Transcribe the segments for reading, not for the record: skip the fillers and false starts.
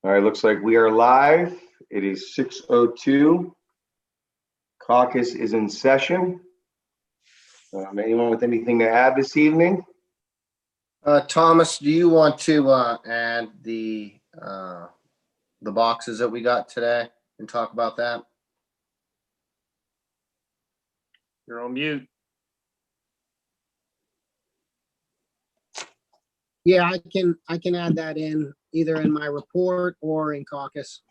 All right, looks like we are live. It is 6:02. Caucus is in session. Anyone with anything to add this evening? Thomas, do you want to add the boxes that we got today and talk about that? You're on mute. Yeah, I can add that in either in my report or in caucus.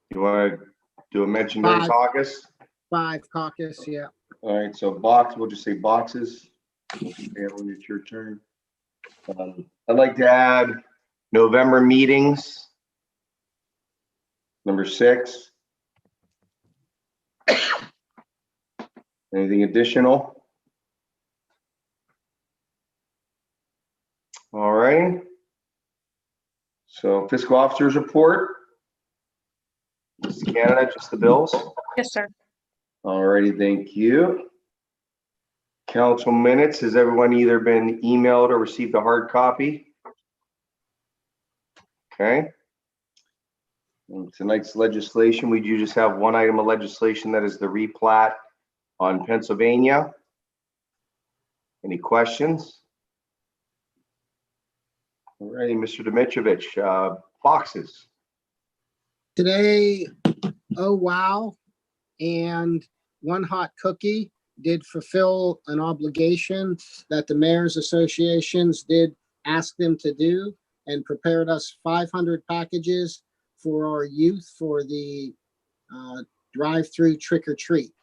You want to do a mention during caucus? 5 caucus, yeah. All right, so we'll just say boxes. When it's your turn. I'd like to add November meetings. Number 6. Anything additional? All right. So fiscal officer's report. Mr. Canada, just the bills? Yes, sir. All righty, thank you. Council minutes, has everyone either been emailed or received a hard copy? Okay. And tonight's legislation, we do just have one item of legislation, that is the replat on Pennsylvania. Any questions? All righty, Mr. Dimitrovich, boxes. Today, oh wow, and One Hot Cookie did fulfill an obligation that the Mayor's Associations did ask them to do, and prepared us 500 packages for our youth for the drive-through trick or treat.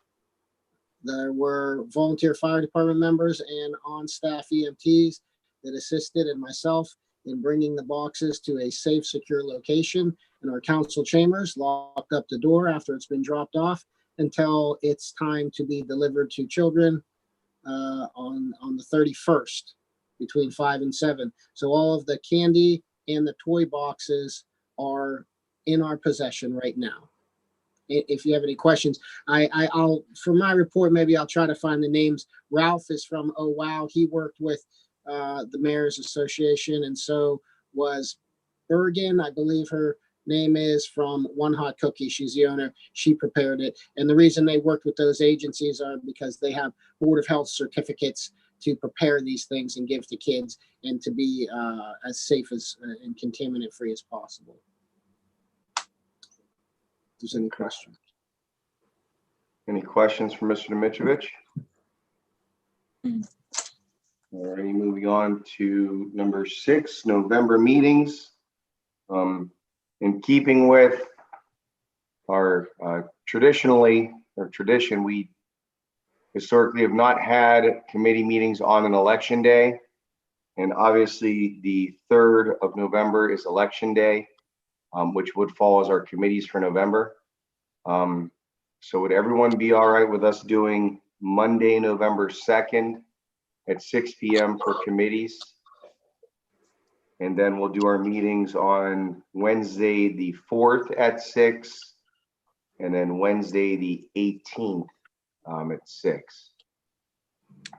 There were volunteer fire department members and on-staff EMTs that assisted, and myself, in bringing the boxes to a safe, secure location in our council chambers, locked up the door after it's been dropped off until it's time to be delivered to children on the 31st between 5 and 7. So all of the candy and the toy boxes are in our possession right now. If you have any questions, I'll for my report, maybe I'll try to find the names. Ralph is from Oh Wow. He worked with the Mayor's Association, and so was Bergen, I believe her name is, from One Hot Cookie. She's the owner. She prepared it. And the reason they worked with those agencies are because they have Board of Health certificates to prepare these things and give to kids, and to be as safe as and contaminant free as possible. If there's any questions. Any questions for Mr. Dimitrovich? All righty, moving on to number 6, November meetings. In keeping with our tradition, we historically have not had committee meetings on an election day. And obviously the 3rd of November is election day, which would fall as our committees for November. So would everyone be all right with us doing Monday, November 2nd at 6 p.m. for committees? And then we'll do our meetings on Wednesday, the 4th at 6, and then Wednesday, the 18th at 6.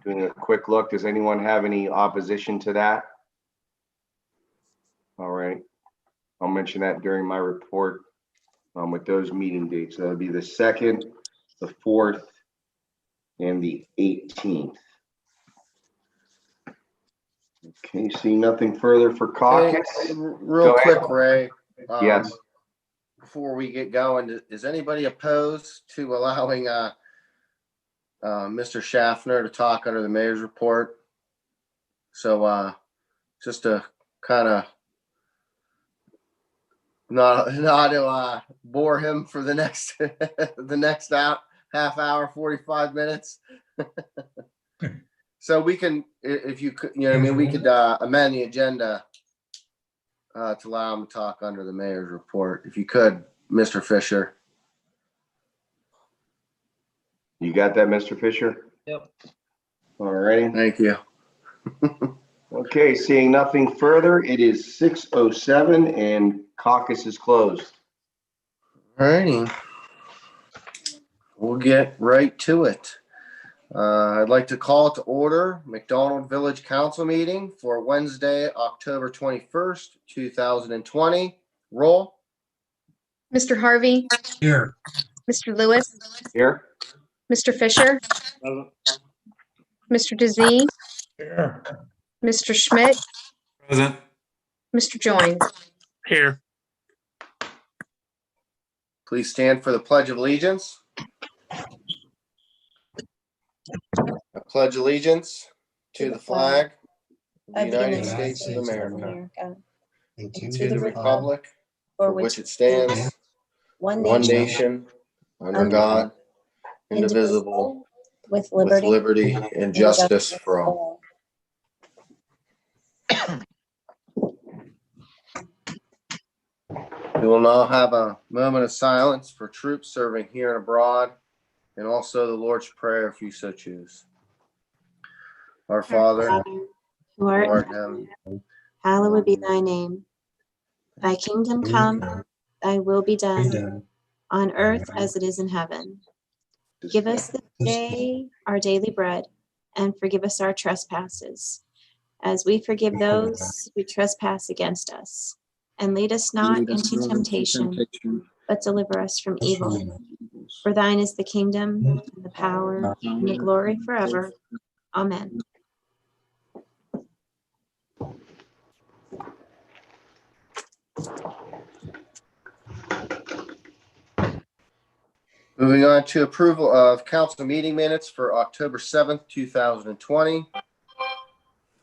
Doing a quick look, does anyone have any opposition to that? All right, I'll mention that during my report with those meeting dates. So that'll be the 2nd, the 4th, and the 18th. Okay, see nothing further for caucus. Hey, real quick, Ray. Yes. Before we get going, is anybody opposed to allowing Mr. Schaffner to talk under the mayor's report? So just to kind of not to bore him for the next half hour, 45 minutes. So we can, if you could, we could amend the agenda to allow him to talk under the mayor's report. If you could, Mr. Fisher. You got that, Mr. Fisher? Yep. All righty. Thank you. Okay, seeing nothing further, it is 6:07 and caucus is closed. All righty. We'll get right to it. I'd like to call to order McDonald Village Council meeting for Wednesday, October 21st, 2020. Roll. Mr. Harvey, Here. Mr. Lewis, Here? Mr. Fisher, Present. Mr. DeZee, Here. Mr. Schmidt, Present. Mr. Joines. Here. Please stand for the Pledge of Allegiance. I pledge allegiance to the flag of the United States of America and to the republic for which it stands, one nation, under God, indivisible, with liberty and justice for all. We will now have a moment of silence for troops serving here and abroad, and also the Lord's Prayer if you so choose. Our Father, who who art art in in heaven, heaven, hallowed be thy name. Thy kingdom come, thy will be done, on earth as it is in heaven. Give us this day our daily bread, and forgive us our trespasses, as we forgive those who trespass against us. And lead us not into temptation, but deliver us from evil. For thine is the kingdom, and the power, and the glory forever. Amen. Moving on to approval of council meeting minutes for October 7th, 2020.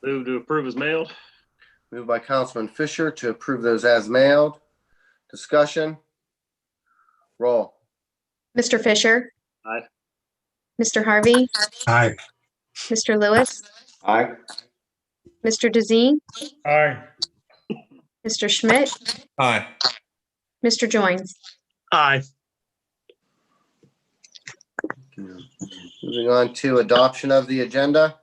Move to approve as mailed. Moved by Councilman Fisher to approve those as mailed. Discussion. Roll. Mr. Fisher. Aye. Mr. Harvey, Aye. Mr. Lewis, Aye. Mr. DeZee, Aye. Mr. Schmidt, Aye. Mr. Joines. Aye. Moving on to adoption of the agenda.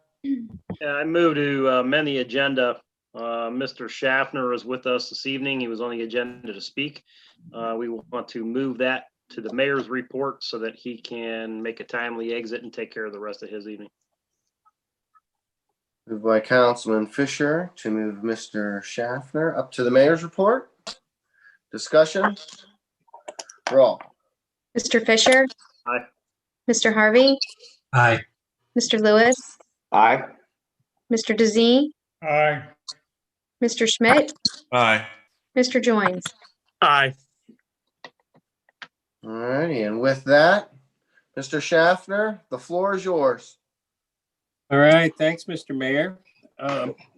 I move to amend the agenda. Mr. Schaffner is with us this evening. He was on the agenda to speak. We want to move that to the mayor's report so that he can make a timely exit and take care of the rest of his evening. Moved by Councilman Fisher to move Mr. Schaffner up to the mayor's report. Discussion. Roll. Mr. Fisher. Aye. Mr. Harvey, Aye. Mr. Lewis, Aye. Mr. DeZee, Aye. Mr. Schmidt, Aye. Mr. Joines. Aye. All righty, and with that, Mr. Schaffner, the floor is yours. All right, thanks, Mr. Mayor.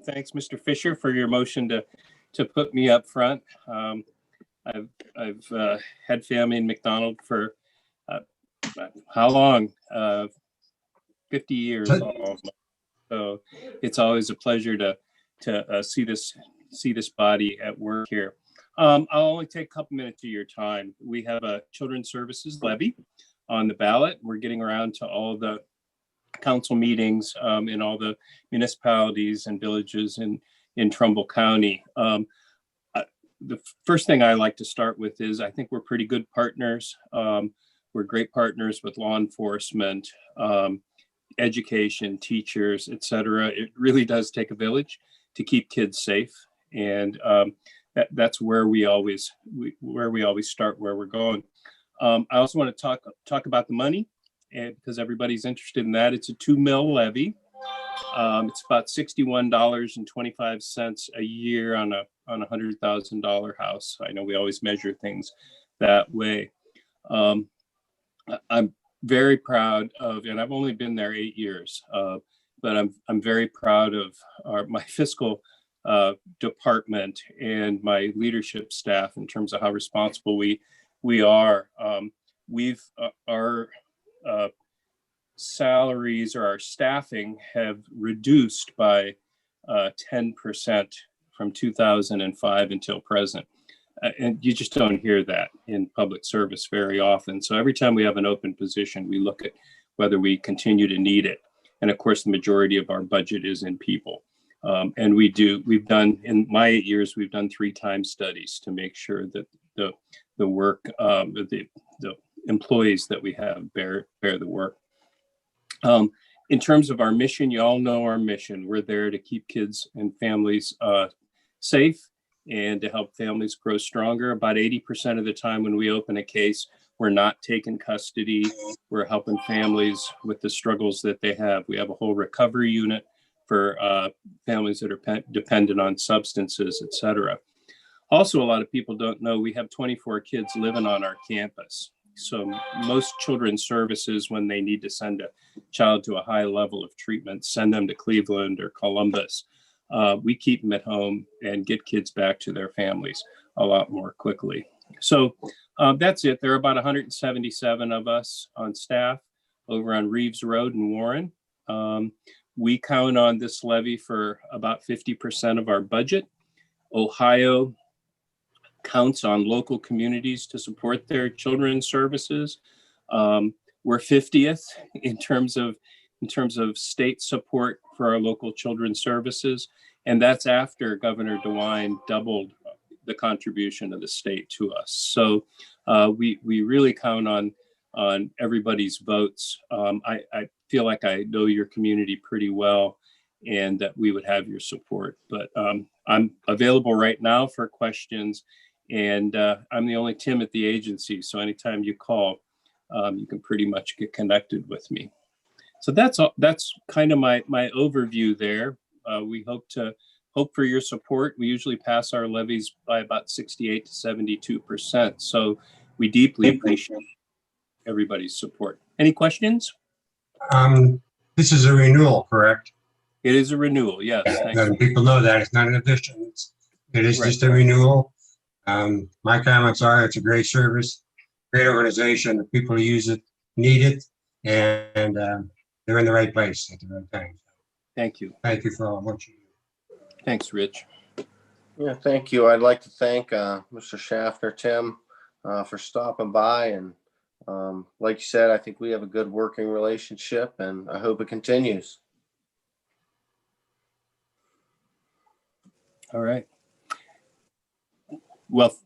Thanks, Mr. Fisher, for your motion to put me up front. I've had family in McDonald for how long? 50 years almost. So it's always a pleasure to see this body at work here. I'll only take a couple minutes of your time. We have a children's services levy on the ballot. We're getting around to all the council meetings in all the municipalities and villages in Trumbull County. The first thing I like to start with is I think we're pretty good partners. We're great partners with law enforcement, education, teachers, et cetera. It really does take a village to keep kids safe. And that's where we always start, where we're going. I also want to talk about the money, and because everybody's interested in that. It's a 2 mil levy. It's about $61.25 a year on a $100,000 house. I know we always measure things that way. I'm very proud of, and I've only been there 8 years, but I'm very proud of my fiscal department and my leadership staff in terms of how responsible we are. Our salaries or our staffing have reduced by 10% from 2005 until present. And you just don't hear that in public service very often. So every time we have an open position, we look at whether we continue to need it. And of course, the majority of our budget is in people. And we've done, in my 8 years, we've done 3 time studies to make sure that the work, the employees that we have bear the work. In terms of our mission, you all know our mission. We're there to keep kids and families safe and to help families grow stronger. About 80% of the time when we open a case, we're not taking custody. We're helping families with the struggles that they have. We have a whole recovery unit for families that are dependent on substances, et cetera. Also, a lot of people don't know we have 24 kids living on our campus. So most children's services, when they need to send a child to a high level of treatment, send them to Cleveland or Columbus. We keep them at home and get kids back to their families a lot more quickly. So that's it. There are about 177 of us on staff over on Reeves Road in Warren. We count on this levy for about 50% of our budget. Ohio counts on local communities to support their children's services. We're 50th in terms of state support for our local children's services, and that's after Governor DeWine doubled the contribution of the state to us. So we really count on everybody's votes. I feel like I know your community pretty well, and that we would have your support. But I'm available right now for questions. And I'm the only Tim at the agency, so anytime you call, you can pretty much get connected with me. So that's all. That's kind of my overview there. We hope for your support. We usually pass our levies by about 68 to 72%. So we deeply appreciate everybody's support. Any questions? This is a renewal, correct? It is a renewal, yes. Thank you. People know that it's not an addition. It is Right. just a renewal. My comments are it's a great service, great organization. The people who use it need it, and they're in the right place at the right time. Thank you. Thank you for all what you do. Thanks, Rich. Yeah, thank you. I'd like to thank Mr. Schaffner, Tim, for stopping by. And like you said, I think we have a good working relationship, and I hope it continues. All right. Well,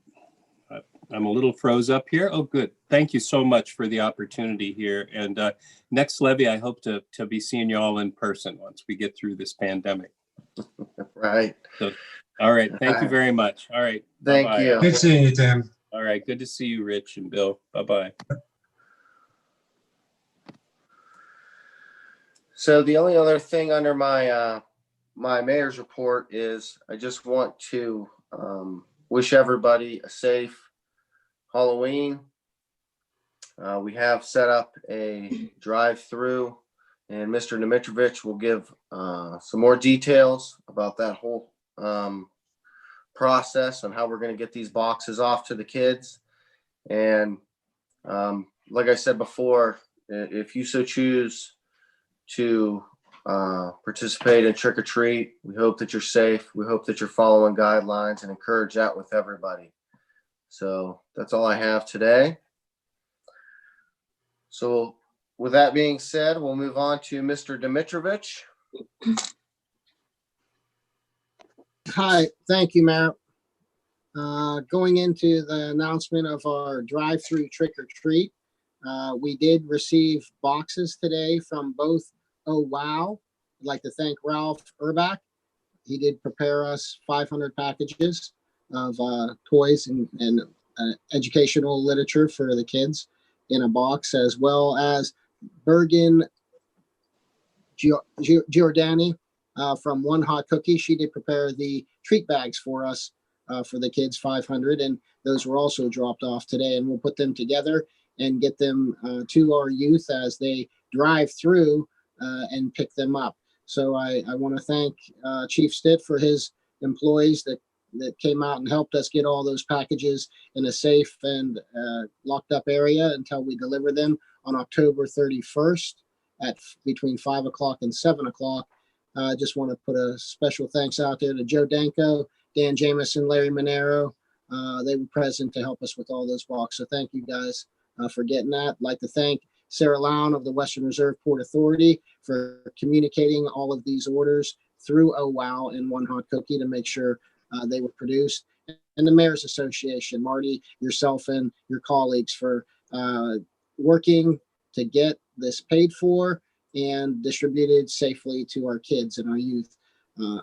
I'm a little froze up here. Oh, good. Thank you so much for the opportunity here. And next levy, I hope to be seeing you all in person once we get through this pandemic. Right. So, all right. Thank you very much. All right. Thank Bye-bye. you. Good seeing you, Tim. All right. Good to see you, Rich and Bill. Bye-bye. So the only other thing under my my mayor's report is I just want to wish everybody a safe Halloween. We have set up a drive-through, and Mr. Dimitrovich will give some more details about that whole process and how we're going to get these boxes off to the kids. And like I said before, if you so choose to participate in trick or treat, we hope that you're safe. We hope that you're following guidelines, and encourage that with everybody. So that's all I have today. So with that being said, we'll move on to Mr. Dimitrovich. Hi, thank you, Matt. Going into the announcement of our drive-through trick or treat, we did receive boxes today from both Oh Wow. I'd like to thank Ralph Urbach. He did prepare us 500 packages of toys and educational literature for the kids in a box, as well as Bergen Giordani from One Hot Cookie. She did prepare the treat bags for us for the kids, 500, and those were also dropped off today, and we'll put them together and get them to our youth as they drive through and pick them up. So I want to thank Chief Stitt for his employees that came out and helped us get all those packages in a safe and locked up area until we deliver them on October 31st at between 5 o'clock and 7 o'clock. I just want to put a special thanks out there to Joe Danko, Dan Jameson, Larry Monero. They were present to help us with all those boxes. So thank you guys for getting that. I'd like to thank Sarah Lown of the Western Reserve Port Authority for communicating all of these orders through Oh Wow and One Hot Cookie to make sure they were produced. And the Mayor's Association, Marty, yourself and your colleagues for working to get this paid for and distributed safely to our kids and our youth.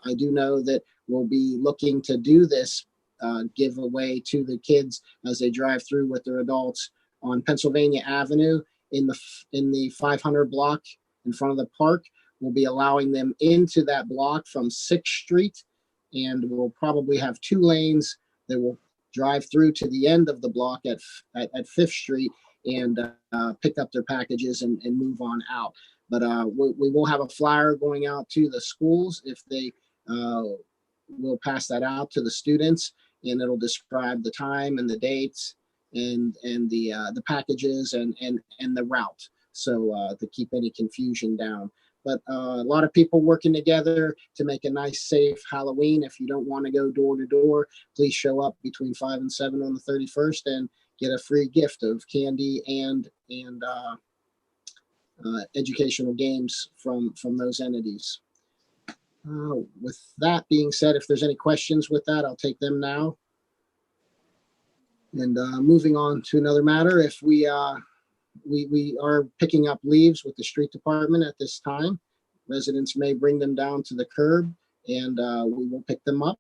I do know that we'll be looking to do this giveaway to the kids as they drive through with their adults on Pennsylvania Avenue in the 500 block in front of the park. We'll be allowing them into that block from 6th Street, and we'll probably have 2 lanes that will drive through to the end of the block at 5th Street and pick up their packages and move on out. But we will have a flyer going out to the schools if they will pass that out to the students, and it'll describe the time and the dates and the packages and the route. So to keep any confusion down. But a lot of people working together to make a nice, safe Halloween. If you don't want to go door to door, please show up between 5 and 7 on the 31st and get a free gift of candy and educational games from those entities. With that being said, if there's any questions with that, I'll take them now. And moving on to another matter, if we are picking up leaves with the street department at this time. Residents may bring them down to the curb and we will pick them up.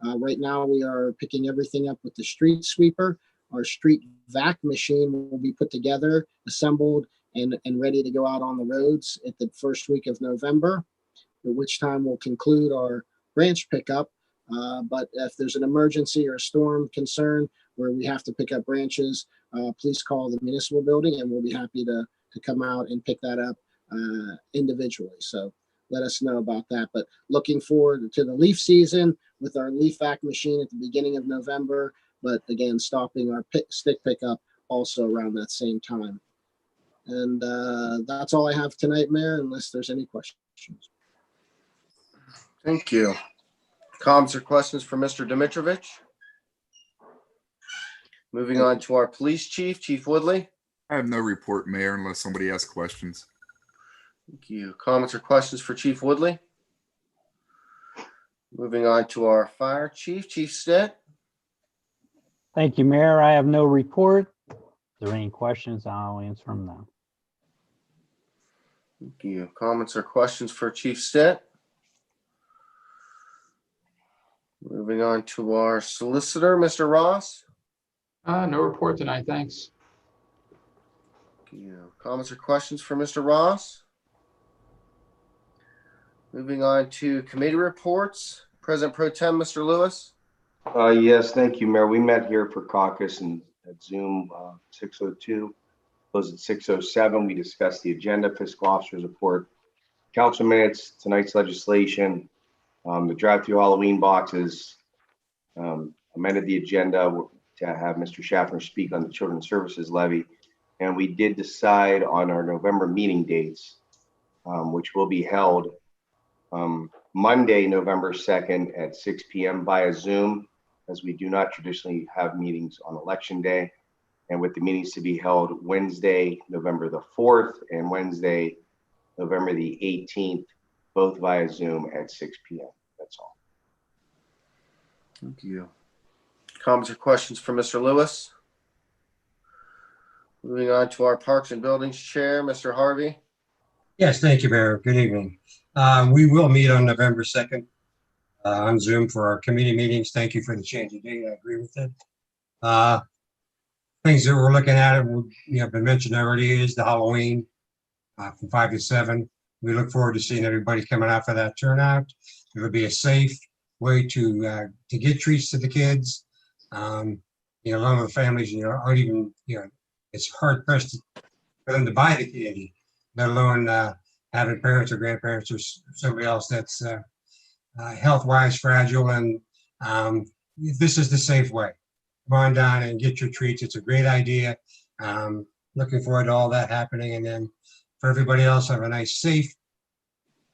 Right now we are picking everything up with the street sweeper. Our street vac machine will be put together, assembled, and ready to go out on the roads at the first week of November, at which time we'll conclude our branch pickup. But if there's an emergency or a storm concern where we have to pick up branches, please call the municipal building and we'll be happy to come out and pick that up individually. So let us know about that. But looking forward to the leaf season with our leaf vac machine at the beginning of November, but again, stopping our stick pickup also around that same time. And that's all I have tonight, Mayor, unless there's any questions. Thank you. Comments or questions for Mr. Dimitrovich? Moving on to our police chief, Chief Woodley. I have no report, Mayor, unless somebody asks questions. Thank you. Comments or questions for Chief Woodley? Moving on to our fire chief, Chief Stitt. Thank you, Mayor. I have no report. If there are any questions, I'll answer them now. Thank you. Comments or questions for Chief Stitt? Moving on to our solicitor, Mr. Ross. No report tonight, thanks. Thank you. Comments or questions for Mr. Ross? Moving on to committee reports. President Pro Tem, Mr. Lewis. Yes, thank you, Mayor. We met here for caucus and at Zoom 6:02, closed at 6:07. We discussed the agenda, fiscal officer's report, council minutes, tonight's legislation, the drive-through Halloween boxes, amended the agenda to have Mr. Schaffner speak on the children's services levy. And we did decide on our November meeting dates, which will be held Monday, November 2nd at 6 p.m. via Zoom, as we do not traditionally have meetings on election day. And with the meetings to be held Wednesday, November the 4th and Wednesday, November the 18th, both via Zoom at 6 p.m. That's all. Thank you. Comments or questions for Mr. Lewis? Moving on to our Parks and Buildings Chair, Mr. Harvey. Yes, thank you, Mayor. Good evening. We will meet on November 2nd on Zoom for our committee meetings. Thank you for the change of date. I agree with it. Things that we're looking at, have been mentioned already, is the Halloween from 5 to 7. We look forward to seeing everybody coming out for that turnout. It'll be a safe way to get treats to the kids. A lot of the families, aren't even, it's hard pressed for them to buy the candy, let alone having parents or grandparents or somebody else that's health-wise fragile. And this is the safe way. Come on down and get your treats. It's a great idea. Looking forward to all that happening. And then for everybody else, have a nice, safe,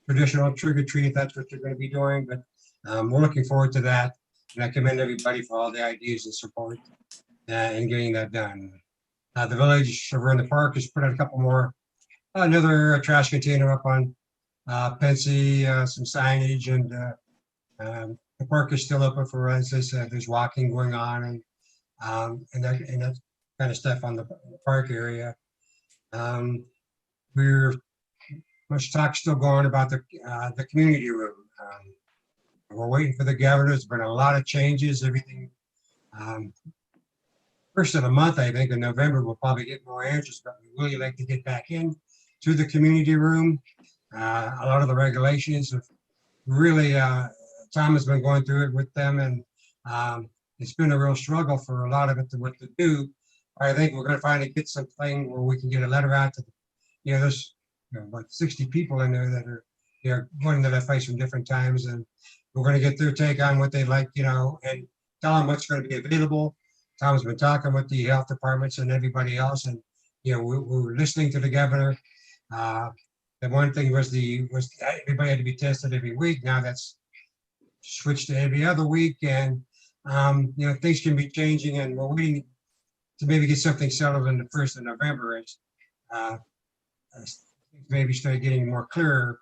traditional trick-or-treat if that's what you're going to be doing. But we're looking forward to that. And I commend everybody for all the ideas and support in getting that done. The village over in the park has put out a couple more, another trash container up on Pensy, some signage, and the park is still open for residents. There's walking going on and that kind of stuff on the park area. We're much talk still going about the community room. We're waiting for the governor. There's been a lot of changes, everything. First of the month, I think in November, we'll probably get more answers, but we really like to get back in to the community room. A lot of the regulations have really, Tom has been going through it with them, and it's been a real struggle for a lot of it to what to do. I think we're going to finally get something where we can get a letter out to, there's about 60 people in there that are, going to that place from different times, and we're going to get their take on what they like, and tell them what's going to be available. Tom's been talking with the health departments and everybody else, and we're listening to the governor. The one thing was everybody had to be tested every week. Now that's switched to every other week, and things can be changing, and we're waiting to maybe get something settled in the 1st of November as maybe start getting more clearer,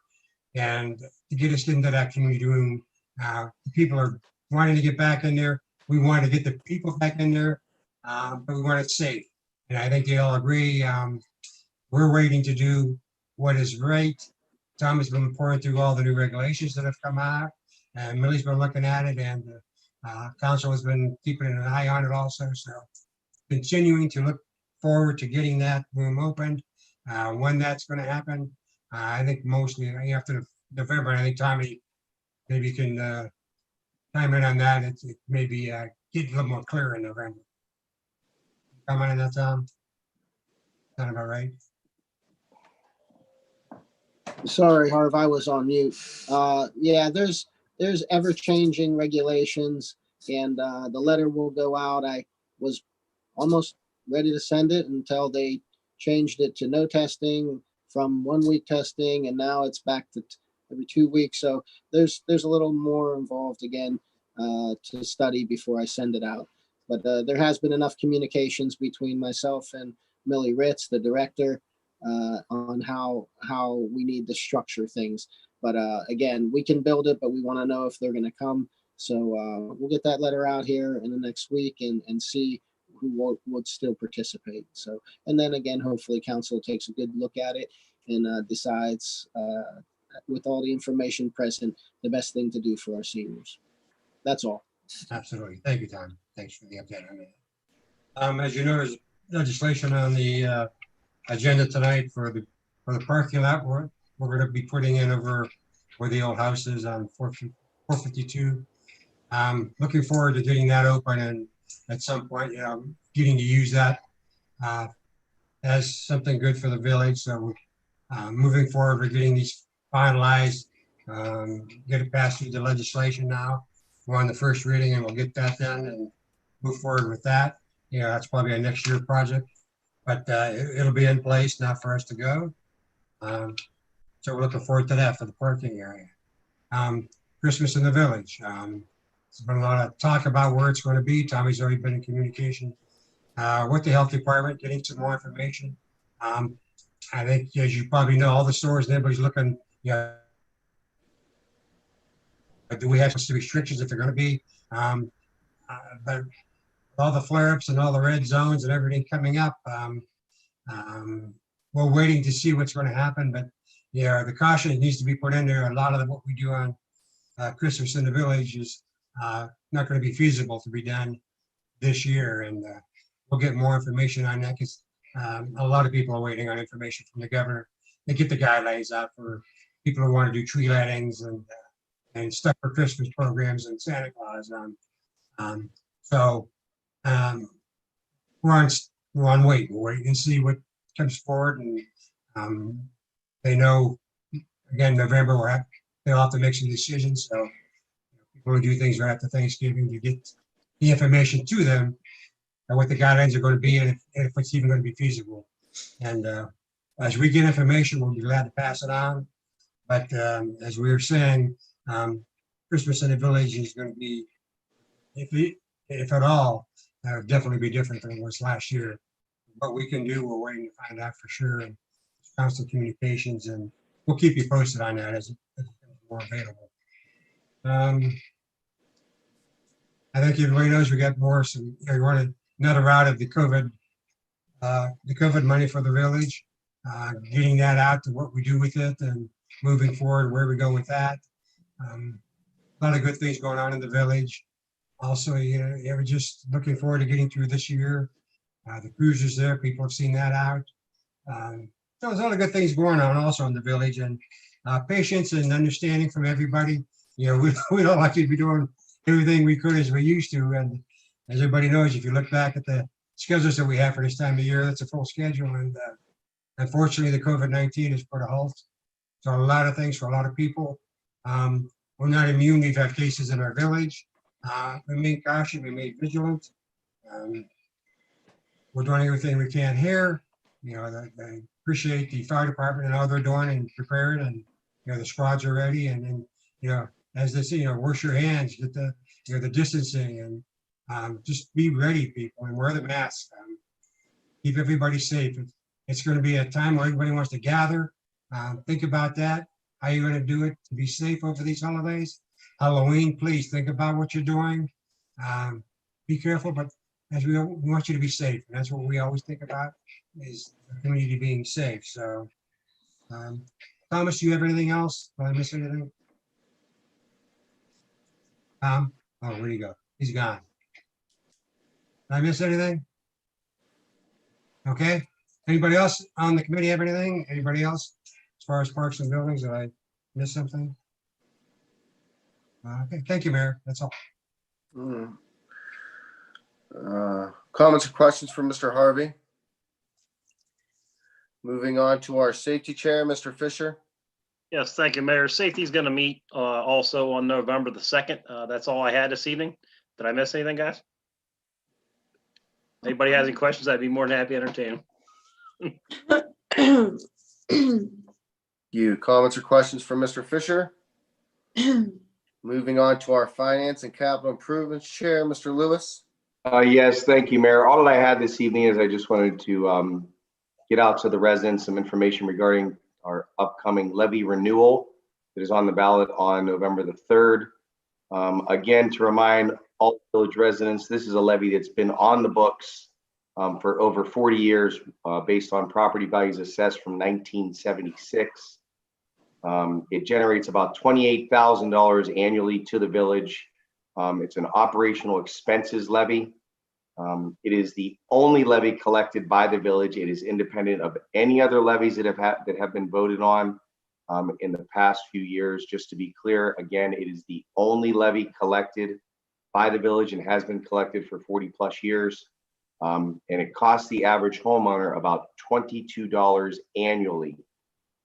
and to get us into that community room. The people are wanting to get back in there. We want to get the people back in there, but we want it safe. And I think they all agree. We're waiting to do what is right. Tom has been pouring through all the new regulations that have come out, and Millie's been looking at it, and council has been keeping an eye on it also. So continuing to look forward to getting that room opened. When that's going to happen, I think mostly after November. I think Tommy maybe can chime in on that. It maybe get a little more clear in November. Comment on that, Tom? Sound about right? Sorry, Harv, I was on mute. Yeah, there's ever-changing regulations, and the letter will go out. I was almost ready to send it until they changed it to no testing from 1 week testing, and now it's back to every 2 weeks. So there's a little more involved again to study before I send it out. But there has been enough communications between myself and Millie Ritz, the director, on how we need to structure things. But again, we can build it, but we want to know if they're going to come. So we'll get that letter out here in the next week and see who would still participate. So, and then again, hopefully council takes a good look at it and decides with all the information present, the best thing to do for our seniors. That's all. Absolutely. Thank you, Tom. Thanks for the update on that. As you know, there's legislation on the agenda tonight for the parking lot. We're going to be putting in over where the old house is on 452. Looking forward to getting that open, and at some point, getting to use that as something good for the village. So moving forward, we're getting these finalized, get it passed through the legislation now. We're on the first reading, and we'll get that done and move forward with that. That's probably a next year project, but it'll be in place now for us to go. So we're looking forward to that for the parking area. Christmas in the village. There's been a lot of talk about where it's going to be. Tommy's already been in communication with the health department, getting some more information. I think, as you probably know, all the stores and everybody's looking, do we have some restrictions if they're going to be? But all the flare-ups and all the red zones and everything coming up, we're waiting to see what's going to happen. But the caution needs to be put in there. A lot of what we do on Christmas in the village is not going to be feasible to be done this year, and we'll get more information on that because a lot of people are waiting on information from the governor to get the guidelines out for people who want to do tree lightings and stuff for Christmas programs and Santa Claus. So we're on wait. We're waiting to see what comes forward, and they know again November they'll have to make some decisions. So people who do things right after Thanksgiving to get the information to them and what the guidelines are going to be, and if it's even going to be feasible. And as we get information, we'll be glad to pass it on. But as we were saying, Christmas in the village is going to be, if at all, definitely be different than it was last year. What we can do, we're waiting to find out for sure, and constant communications, and we'll keep you posted on that as it becomes more available. I think everybody knows we got more. We wanted another round of the COVID money for the village. getting that out to what we do with it and moving forward, where we go with that. A lot of good things going on in the village. Also, we're just looking forward to getting through this year. The cruisers there, people have seen that out. So there's a lot of good things going on also in the village, and patience and understanding from everybody. We don't like to be doing everything we could as we used to. And as everybody knows, if you look back at the schedules that we have for this time of year, that's a full schedule. And unfortunately, the COVID-19 has put a halt to a lot of things for a lot of people. We're not immune. We've had cases in our village. Remain cautious, remain vigilant. We're doing everything we can here. I appreciate the fire department and all they're doing and prepared, and the squads are ready. And then as they say, wash your hands, get the distancing, and just be ready, people, and wear the mask. Keep everybody safe. It's going to be a time where everybody wants to gather. Think about that. How you're going to do it to be safe over these holidays. Halloween, please think about what you're doing. Be careful, but as we want you to be safe, and that's what we always think about, is the community being safe. So, Thomas, do you have anything else? Did I miss anything? Tom? Oh, where'd he go? He's gone. Did I miss anything? Okay. Anybody else on the committee have anything? Anybody else as far as parks and buildings? Did I miss something? Okay, thank you, Mayor. That's all. Comments or questions from Mr. Harvey? Moving on to our safety chair, Mr. Fisher. Yes, thank you, Mayor. Safety is going to meet also on November the 2nd. That's all I had this evening. Did I miss anything, guys? Anybody has any questions? I'd be more than happy to entertain them. Comments or questions from Mr. Fisher? Moving on to our finance and capital improvements chair, Mr. Lewis. Yes, thank you, Mayor. All that I had this evening is I just wanted to get out to the residents some information regarding our upcoming levy renewal that is on the ballot on November the 3rd. Again, to remind all village residents, this is a levy that's been on the books for over 40 years based on property values assessed from 1976. It generates about $28,000 annually to the village. It's an operational expenses levy. It is the only levy collected by the village. It is independent of any other levies that have been voted on in the past few years. Just to be clear, again, it is the only levy collected by the village and has been collected for 40 plus years. And it costs the average homeowner about $22 annually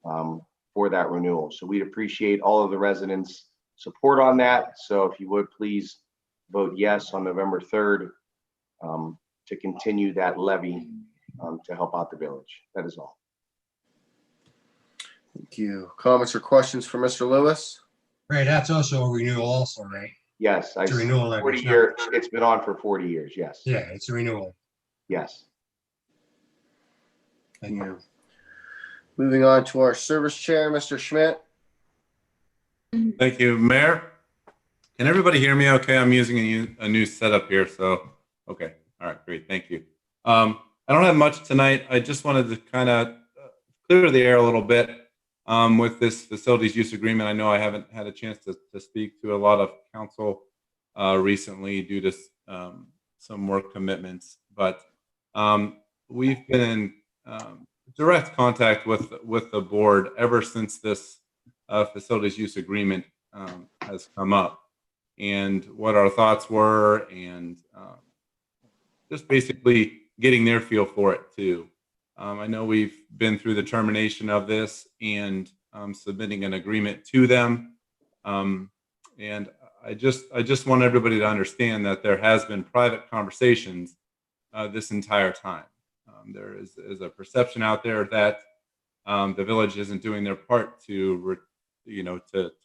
for that renewal. So we'd appreciate all of the residents' support on that. So if you would please vote yes on November 3rd to continue that levy to help out the village. That is all. Thank you. Comments or questions for Mr. Lewis? Right, that's also a renewal also, right? Yes, It's a renewal levy. 40 year, it's been on for 40 years, yes. Yeah, it's a renewal. Yes. Thank you. Moving on to our service chair, Mr. Schmidt. Thank you, Mayor. Can everybody hear me okay? I'm using a new setup here, so, okay. All right, great, thank you. I don't have much tonight. I just wanted to kind of clear the air a little bit with this facilities use agreement. I know I haven't had a chance to speak to a lot of council recently due to some work commitments, but we've been in direct contact with the board ever since this facilities use agreement has come up, and what our thoughts were, and just basically getting their feel for it too. I know we've been through the termination of this and submitting an agreement to them, and I just want everybody to understand that there has been private conversations this entire time. There is a perception out there that the village isn't doing their part to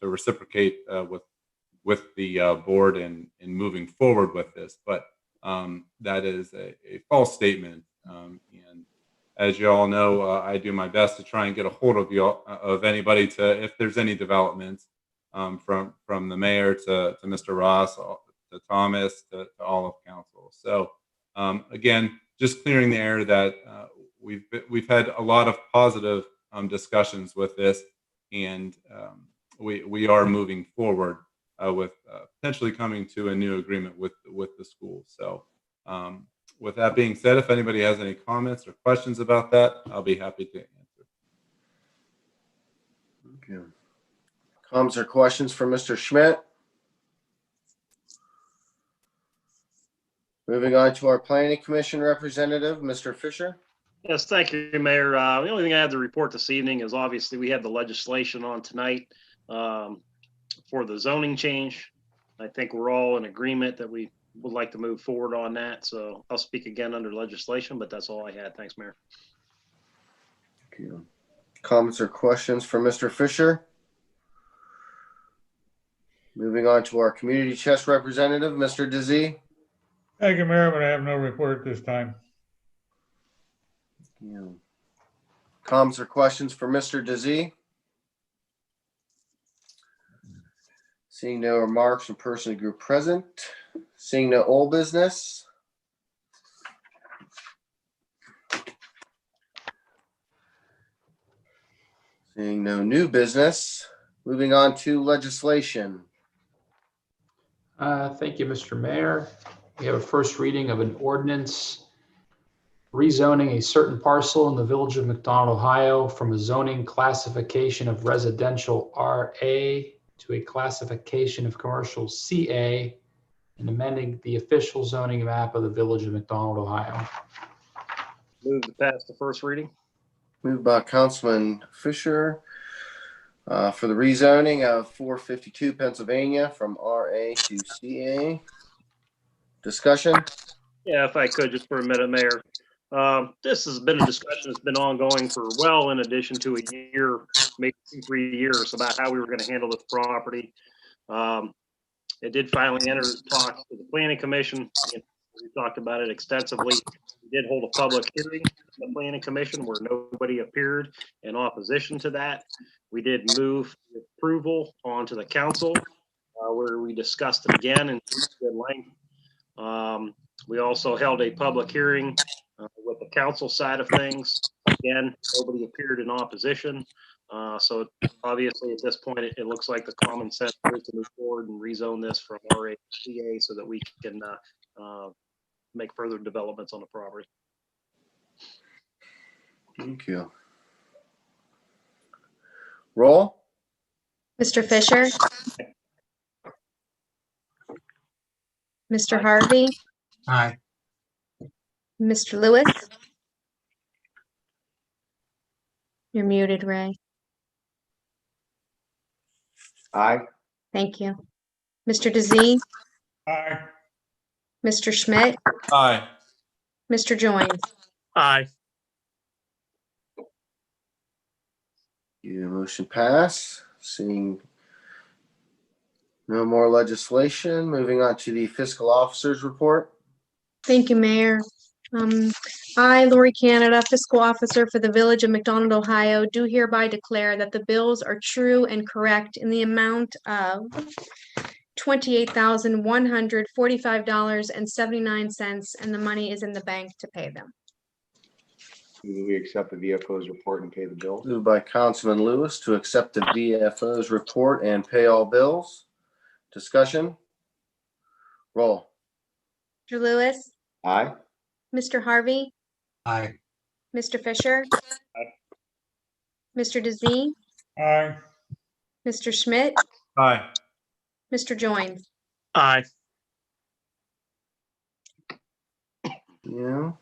reciprocate with the board and moving forward with this, but that is a false statement. And as you all know, I do my best to try and get a hold of anybody if there's any developments from the mayor to Mr. Ross, to Thomas, to all of council. So again, just clearing the air that we've had a lot of positive discussions with this, and we are moving forward with potentially coming to a new agreement with the school. So with that being said, if anybody has any comments or questions about that, I'll be happy to answer. Okay. Comments or questions for Mr. Schmidt? Moving on to our planning commission representative, Mr. Fisher. Yes, thank you, Mayor. The only thing I have to report this evening is obviously we had the legislation on tonight for the zoning change. I think we're all in agreement that we would like to move forward on that. So I'll speak again under legislation, but that's all I had. Thanks, Mayor. Comments or questions for Mr. Fisher? Moving on to our community chest representative, Mr. Dizzy. Thank you, Mayor, but I have no report this time. Comments or questions for Mr. Dizzy? Seeing no remarks from person or group present. Seeing no old business. Seeing no new business. Moving on to legislation. Thank you, Mr. Mayor. We have a first reading of an ordinance rezoning a certain parcel in the village of McDonald, Ohio from a zoning classification of residential RA to a classification of commercial CA and amending the official zoning map of the village of McDonald, Ohio. Move to pass the first reading. Moved by Councilman Fisher for the rezoning of 452 Pennsylvania from RA to CA. Discussion? Yeah, if I could, just for a minute, Mayor. This has been a discussion that's been ongoing for well in addition to a year, maybe 3 years, about how we were going to handle this property. It did finally enter talk to the planning commission. We talked about it extensively. We did hold a public hearing in the planning commission where nobody appeared in opposition to that. We did move the approval onto the council where we discussed it again in good length. We also held a public hearing with the council side of things. Again, nobody appeared in opposition. So obviously at this point, it looks like the common sense is to move forward and rezone this from RA to CA so that we can make further developments on the property. Thank you. Roll. Mr. Fisher? Mr. Harvey? Aye. Mr. Lewis? You're muted, Ray. Aye. Thank you. Mr. Dizzy? Aye. Mr. Schmidt? Aye. Mr. Joins? Aye. Motion pass. Seeing no more legislation, moving on to the fiscal officer's report. Thank you, Mayor. I, Lori Canada, Fiscal Officer for the Village of McDonald, Ohio, do hereby declare that the bills are true and correct in the amount of $28,145.79, and the money is in the bank to pay them. We accept the VFO's report and pay the bills. Moved by Councilman Lewis to accept the VFO's report and pay all bills. Discussion? Roll. Mr. Lewis? Aye. Mr. Harvey? Aye. Mr. Fisher? Aye. Mr. Dizzy? Aye. Mr. Schmidt? Aye. Mr. Joins? Aye. Yeah.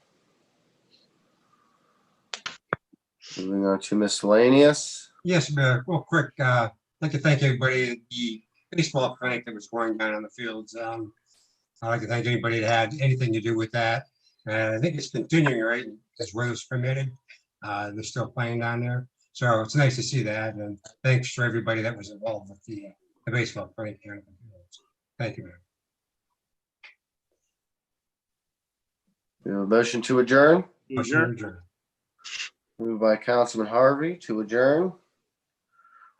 Moving on to miscellaneous. Yes, Mayor, real quick, I'd like to thank everybody at the baseball clinic that was going down on the fields. I'd like to thank anybody that had anything to do with that. I think it's continuing, right, as weather's permitted. They're still playing down there. So it's nice to see that. And thanks to everybody that was involved with the baseball clinic here. Thank you, Mayor. We have a motion to adjourn. Motion to adjourn. Moved by Councilman Harvey to adjourn.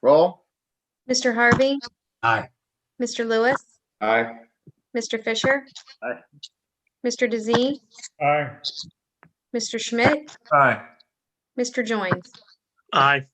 Roll. Mr. Harvey? Aye. Mr. Lewis? Aye. Mr. Fisher? Aye. Mr. Dizzy? Aye. Mr. Schmidt, Aye. Mr. Joins. Aye.